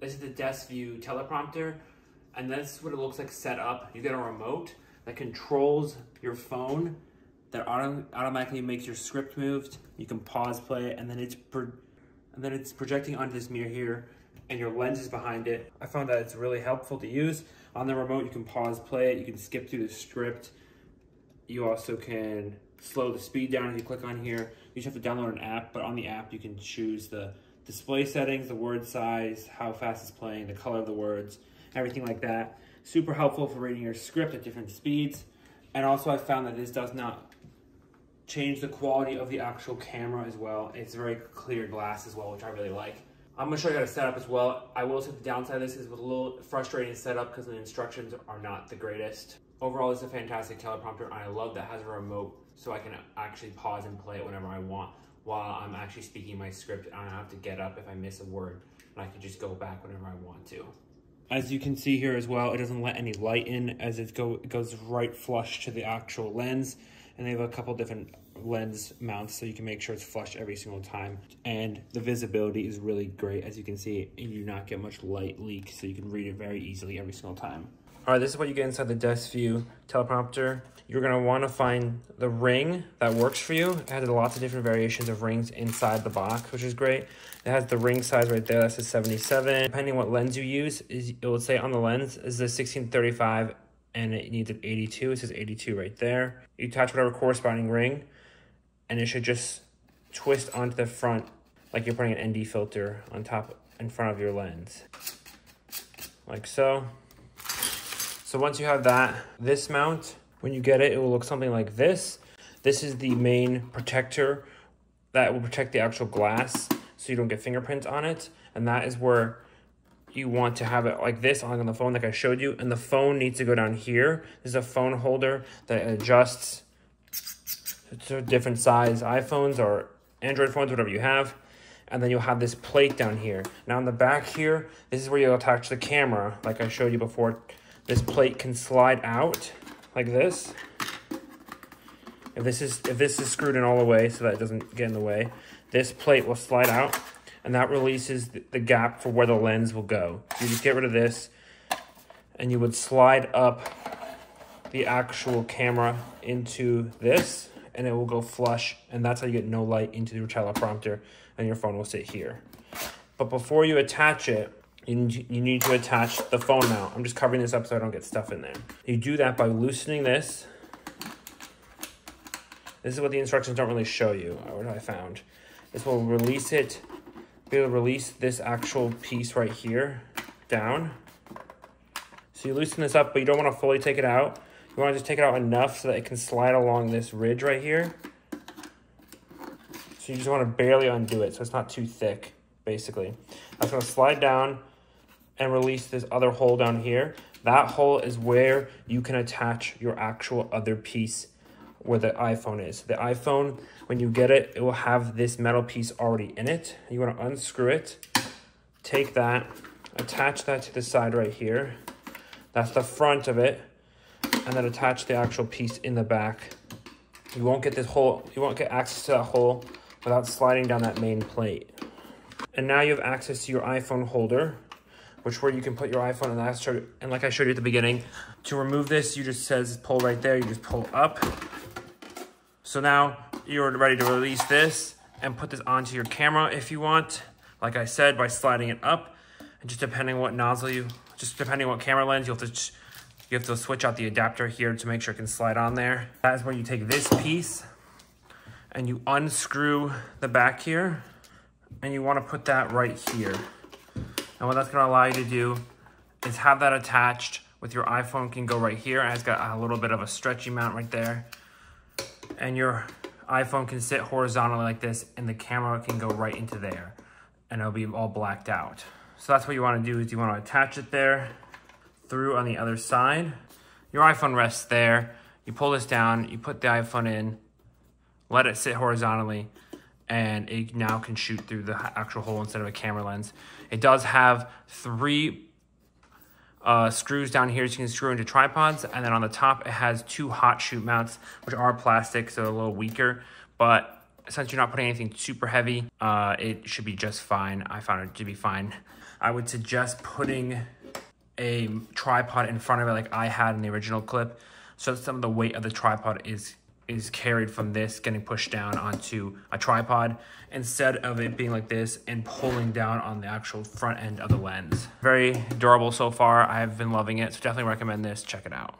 This is the Desview Teleprompter, and that's what it looks like set up. You get a remote that controls your phone, that automatically makes your script moved. You can pause play it, and then it's projecting onto this mirror here, and your lens is behind it. I found that it's really helpful to use. On the remote, you can pause play it, you can skip through the script. You also can slow the speed down if you click on here. You just have to download an app, but on the app you can choose the display settings, the word size, how fast it's playing, the color of the words, everything like that. Super helpful for reading your script at different speeds. And also I found that this does not change the quality of the actual camera as well. It's very clear glass as well, which I really like. I'm gonna show you how to set up as well. I will say the downside of this is with a little frustrating setup because the instructions are not the greatest. Overall, it's a fantastic teleprompter, and I love that it has a remote so I can actually pause and play it whenever I want while I'm actually speaking my script. I don't have to get up if I miss a word, and I can just go back whenever I want to. As you can see here as well, it doesn't let any light in as it goes right flush to the actual lens, and they have a couple different lens mounts so you can make sure it's flush every single time. And the visibility is really great. As you can see, you do not get much light leak, so you can read it very easily every single time. All right, this is what you get inside the Desview teleprompter. You're gonna wanna find the ring that works for you. It has lots of different variations of rings inside the box, which is great. It has the ring size right there, that's a 77. Depending on what lens you use, it will say on the lens is the 16-35 and it needs an 82. It says 82 right there. You attach whatever corresponding ring and it should just twist onto the front like you're putting an ND filter on top in front of your lens, like so. So once you have that, this mount, when you get it, it will look something like this. This is the main protector that will protect the actual glass so you don't get fingerprints on it. And that is where you want to have it like this on the phone like I showed you. And the phone needs to go down here. This is a phone holder that adjusts to different size iPhones or Android phones, whatever you have. And then you'll have this plate down here. Now on the back here, this is where you'll attach the camera like I showed you before. This plate can slide out like this. If this is screwed in all the way so that it doesn't get in the way, this plate will slide out and that releases the gap for where the lens will go. So you just get rid of this and you would slide up the actual camera into this and it will go flush, and that's how you get no light into your teleprompter and your phone will sit here. But before you attach it, you need to attach the phone mount. I'm just covering this up so I don't get stuff in there. You do that by loosening this. This is what the instructions don't really show you, what I found. This will release it, be able to release this actual piece right here down. So you loosen this up, but you don't want to fully take it out. You want to just take it out enough so that it can slide along this ridge right here. So you just want to barely undo it so it's not too thick, basically. That's going to slide down and release this other hole down here. That hole is where you can attach your actual other piece where the iPhone is. The iPhone, when you get it, it will have this metal piece already in it. You want to unscrew it, take that, attach that to the side right here. That's the front of it, and then attach the actual piece in the back. You won't get this hole, you won't get access to that hole without sliding down that main plate. And now you have access to your iPhone holder, which where you can put your iPhone in that. And like I showed you at the beginning, to remove this, you just says pull right there, you just pull up. So now you're ready to release this and put this onto your camera if you want. Like I said, by sliding it up, and just depending what nozzle depending what camera lens, you have to switch out the adapter here to make sure it can slide on there. That is where you take this piece and you unscrew the back here, and you want to put that right here. And what that's going to allow you to do is have that attached with your iPhone can go right here. And it's got a little bit of a stretchy mount right there. And your iPhone can sit horizontally like this, and the camera can go right into there, and it'll be all blacked out. So that's what you want to do, is you want to attach it there, through on the other side. Your iPhone rests there. You pull this down, you put the iPhone in, let it sit horizontally, and it now can shoot through the actual hole instead of a camera lens. It does have 3 screws down here so you can screw into tripods, and then on the top it has 2 hot shoot mounts, which are plastic, so a little weaker, but since you're not putting anything super heavy, it should be just fine. I found it to be fine. I would suggest putting a tripod in front of it like I had in the original clip, so some of the weight of the tripod is carried from this getting pushed down onto a tripod instead of it being like this and pulling down on the actual front end of the lens. Very durable so far. I've been loving it, so definitely recommend this. Check it out.